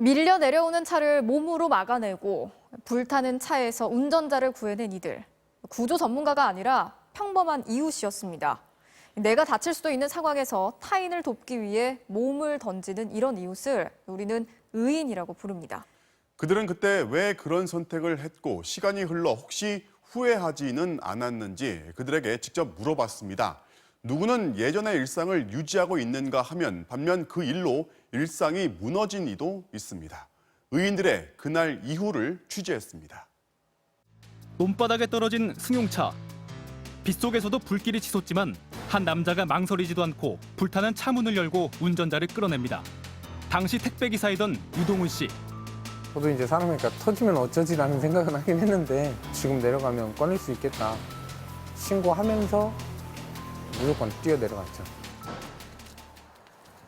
밀려 내려오는 차를 몸으로 막아내고 불타는 차에서 운전자를 구해낸 이들. 구조 전문가가 아니라 평범한 이웃이었습니다. 내가 다칠 수도 있는 상황에서 타인을 돕기 위해 몸을 던지는 이런 이웃을 우리는 의인이라고 부릅니다. 그들은 그때 왜 그런 선택을 했고 시간이 흘러 혹시 후회하지는 않았는지 그들에게 직접 물어봤습니다. 누구는 예전의 일상을 유지하고 있는가 하면 반면 그 일로 일상이 무너진 이도 있습니다. 의인들의 그날 이후를 취재했습니다. 논바닥에 떨어진 승용차. 빗속에서도 불길이 치솟지만 한 남자가 망설이지도 않고 불타는 차 문을 열고 운전자를 끌어냅니다. 당시 택배기사이던 유동훈 씨. 저도 이제 사람이니까 터지면 어쩌지라는 생각은 하긴 했는데 지금 내려가면 꺼낼 수 있겠다. 신고하면서 무조건 뛰어 내려갔죠.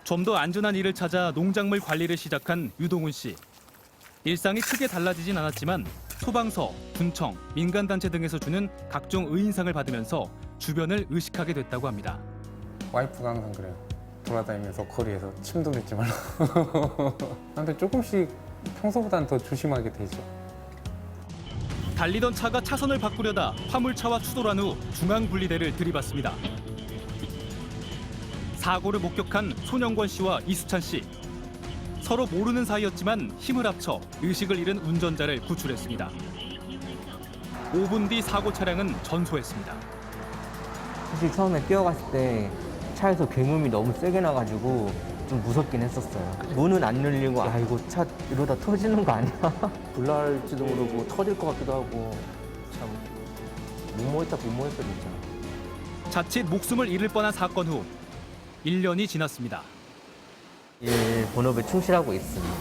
좀 더 안전한 일을 찾아 농작물 관리를 시작한 유동훈 씨. 일상이 크게 달라지진 않았지만 소방서, 군청, 민간단체 등에서 주는 각종 의인상을 받으면서 주변을 의식하게 됐다고 합니다. 와이프가 항상 그래요. 돌아다니면서 거리에서 침도 뱉지 말라고. 근데 조금씩 평소보다는 더 조심하게 되죠. 달리던 차가 차선을 바꾸려다 화물차와 추돌한 후 중앙분리대를 들이받습니다. 사고를 목격한 손영권 씨와 이수찬 씨. 서로 모르는 사이였지만 힘을 합쳐 의식을 잃은 운전자를 구출했습니다. 5분 뒤 사고 차량은 전소했습니다. 사실 처음에 뛰어갔을 때 차에서 굉음이 너무 세게 나가지고 좀 무섭긴 했었어요. 문은 안 열리고 야 이거 차 이러다 터지는 거 아니야? 불날지도 모르고 터질 것 같기도 하고 참 무모했다 무모했어 진짜. 자칫 목숨을 잃을 뻔한 사건 후 1년이 지났습니다. 일 본업에 충실하고 있습니다.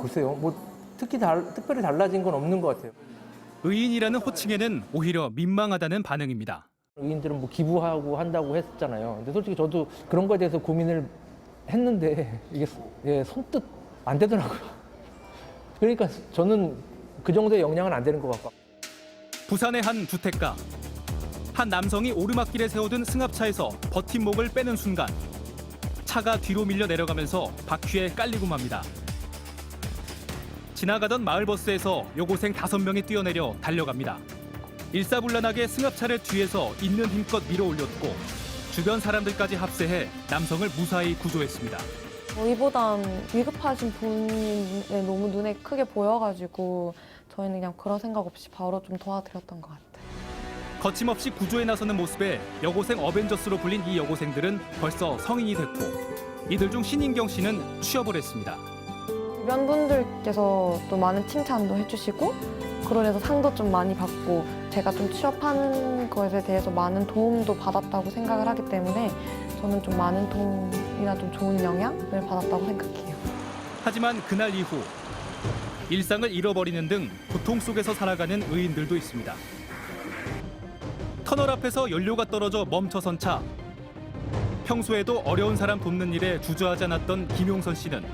글쎄요, 뭐 특별히 달라진 건 없는 것 같아요. 의인이라는 호칭에는 오히려 민망하다는 반응입니다. 의인들은 뭐 기부하고 한다고 했잖아요. 근데 솔직히 저도 그런 거에 대해서 고민을 했는데 이게 선뜻 안 되더라고요. 그러니까 저는 그 정도의 역량은 안 되는 것 같고. 부산의 한 주택가. 한 남성이 오르막길에 세워둔 승합차에서 버팀목을 빼는 순간 차가 뒤로 밀려 내려가면서 바퀴에 깔리고 맙니다. 지나가던 마을버스에서 여고생 5명이 뛰어내려 달려갑니다. 일사불란하게 승합차를 뒤에서 있는 힘껏 밀어 올렸고 주변 사람들까지 합세해 남성을 무사히 구조했습니다. 저희보단 위급하신 분이 너무 눈에 크게 보여가지고 저희는 그냥 그런 생각 없이 바로 좀 도와드렸던 것 같아요. 거침없이 구조에 나서는 모습에 여고생 어벤져스로 불린 이 여고생들은 벌써 성인이 됐고 이들 중 신인경 씨는 취업을 했습니다. 주변 분들께서 또 많은 칭찬도 해주시고 그러면서 상도 좀 많이 받고 제가 좀 취업하는 것에 대해서 많은 도움도 받았다고 생각을 하기 때문에 저는 좀 많은 도움이나 좀 좋은 영향을 받았다고 생각해요. 하지만 그날 이후 일상을 잃어버리는 등 고통 속에서 살아가는 의인들도 있습니다. 터널 앞에서 연료가 떨어져 멈춰선 차. 평소에도 어려운 사람 돕는 일에 주저하지 않았던 김용선 씨는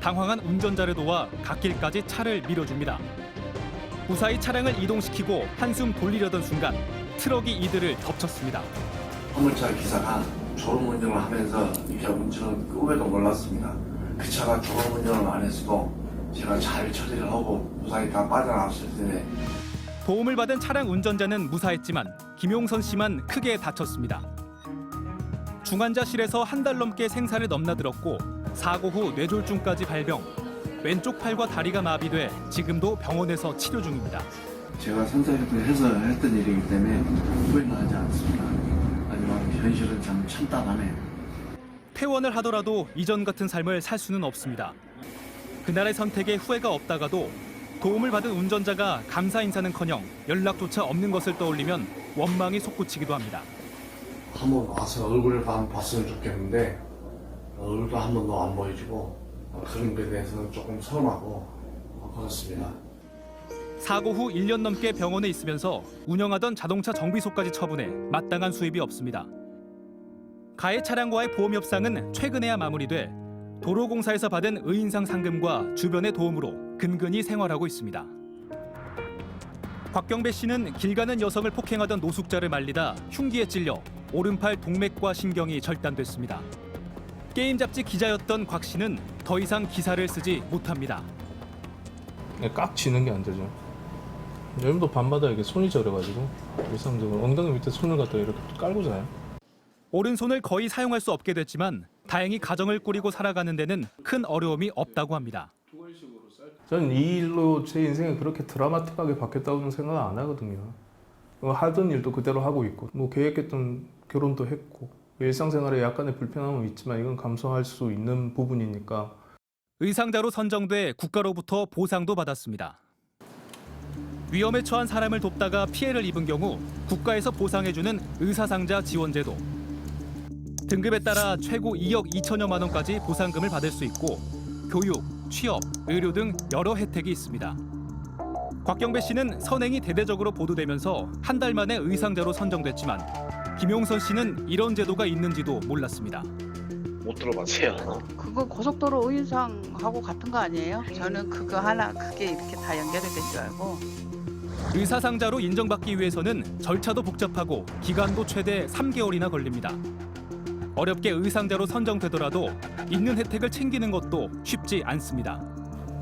당황한 운전자를 도와 갓길까지 차를 밀어줍니다. 무사히 차량을 이동시키고 한숨 돌리려던 순간 트럭이 이들을 덮쳤습니다. 화물차 기사가 졸음 운전을 하면서 이렇게 운전을 끄고도 몰랐습니다. 그 차가 졸음 운전을 안 했어도 제가 잘 처리를 하고 무사히 다 빠져나왔을 텐데 도움을 받은 차량 운전자는 무사했지만 김용선 씨만 크게 다쳤습니다. 중환자실에서 한 달 넘게 생사를 넘나들었고 사고 후 뇌졸중까지 발병. 왼쪽 팔과 다리가 마비돼 지금도 병원에서 치료 중입니다. 제가 선택을 해서 했던 일이기 때문에 후회는 하지 않습니다. 하지만 현실은 참 참담하네요. 퇴원을 하더라도 이전 같은 삶을 살 수는 없습니다. 그날의 선택에 후회가 없다가도 도움을 받은 운전자가 감사 인사는커녕 연락조차 없는 것을 떠올리면 원망이 솟구치기도 합니다. 한번 와서 얼굴을 봤으면 좋겠는데 얼굴도 한 번도 안 보여주고 그런 데 대해서는 조금 서운하고 그렇습니다. 사고 후 1년 넘게 병원에 있으면서 운영하던 자동차 정비소까지 처분해 마땅한 수입이 없습니다. 가해 차량과의 보험 협상은 최근에야 마무리돼 도로공사에서 받은 의인상 상금과 주변의 도움으로 근근히 생활하고 있습니다. 곽경배 씨는 길 가는 여성을 폭행하던 노숙자를 말리다 흉기에 찔려 오른팔 동맥과 신경이 절단됐습니다. 게임 잡지 기자였던 곽 씨는 더 이상 기사를 쓰지 못합니다. 깍 쥐는 게 안 되죠. 요즘도 밤마다 이게 손이 저려가지고 일상적으로 엉덩이 밑에 손을 갖다 이렇게 깔고 자요. 오른손을 거의 사용할 수 없게 됐지만 다행히 가정을 꾸리고 살아가는 데는 큰 어려움이 없다고 합니다. 저는 이 일로 제 인생이 그렇게 드라마틱하게 바뀌었다고는 생각 안 하거든요. 하던 일도 그대로 하고 있고 뭐 계획했던 결혼도 했고 일상생활에 약간의 불편함은 있지만 이건 감수할 수 있는 부분이니까. 의상자로 선정돼 국가로부터 보상도 받았습니다. 위험에 처한 사람을 돕다가 피해를 입은 경우 국가에서 보상해주는 의사상자 지원제도. 등급에 따라 최고 2억 2천여만 원까지 보상금을 받을 수 있고 교육, 취업, 의료 등 여러 혜택이 있습니다. 곽경배 씨는 선행이 대대적으로 보도되면서 한 달 만에 의상자로 선정됐지만 김용선 씨는 이런 제도가 있는지도 몰랐습니다. 못 들어봤어요. 그거 고속도로 의상하고 같은 거 아니에요? 저는 그거 하나 그게 이렇게 다 연결이 된 줄 알고. 의사상자로 인정받기 위해서는 절차도 복잡하고 기간도 최대 3개월이나 걸립니다. 어렵게 의상자로 선정되더라도 있는 혜택을 챙기는 것도 쉽지 않습니다.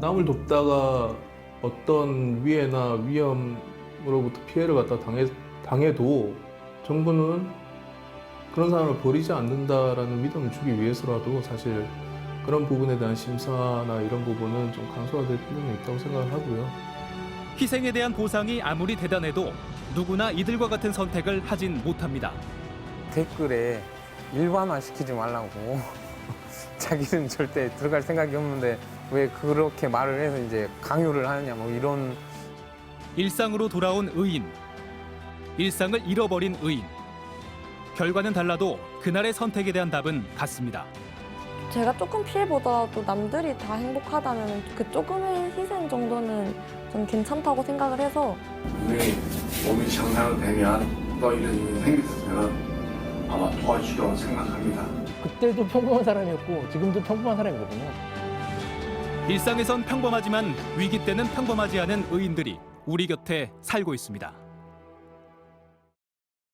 남을 돕다가 어떤 위해나 위험으로부터 피해를 갖다 당해도 정부는 그런 사람을 버리지 않는다라는 믿음을 주기 위해서라도 사실 그런 부분에 대한 심사나 이런 부분은 좀 간소화될 필요는 있다고 생각을 하고요. 희생에 대한 보상이 아무리 대단해도 누구나 이들과 같은 선택을 하진 못합니다. 댓글에 일반화 시키지 말라고 자기는 절대 들어갈 생각이 없는데 왜 그렇게 말을 해서 이제 강요를 하느냐 뭐 이런. 일상으로 돌아온 의인, 일상을 잃어버린 의인. 결과는 달라도 그날의 선택에 대한 답은 같습니다. 제가 조금 피해보더라도 남들이 다 행복하다면 그 조금의 희생 정도는 좀 괜찮다고 생각을 해서. 분명히 몸이 정상되면 또 이런 일이 생겼으면 아마 도와주려고 생각합니다. 그때도 평범한 사람이었고 지금도 평범한 사람이거든요. 일상에선 평범하지만 위기 때는 평범하지 않은 의인들이 우리 곁에 살고 있습니다.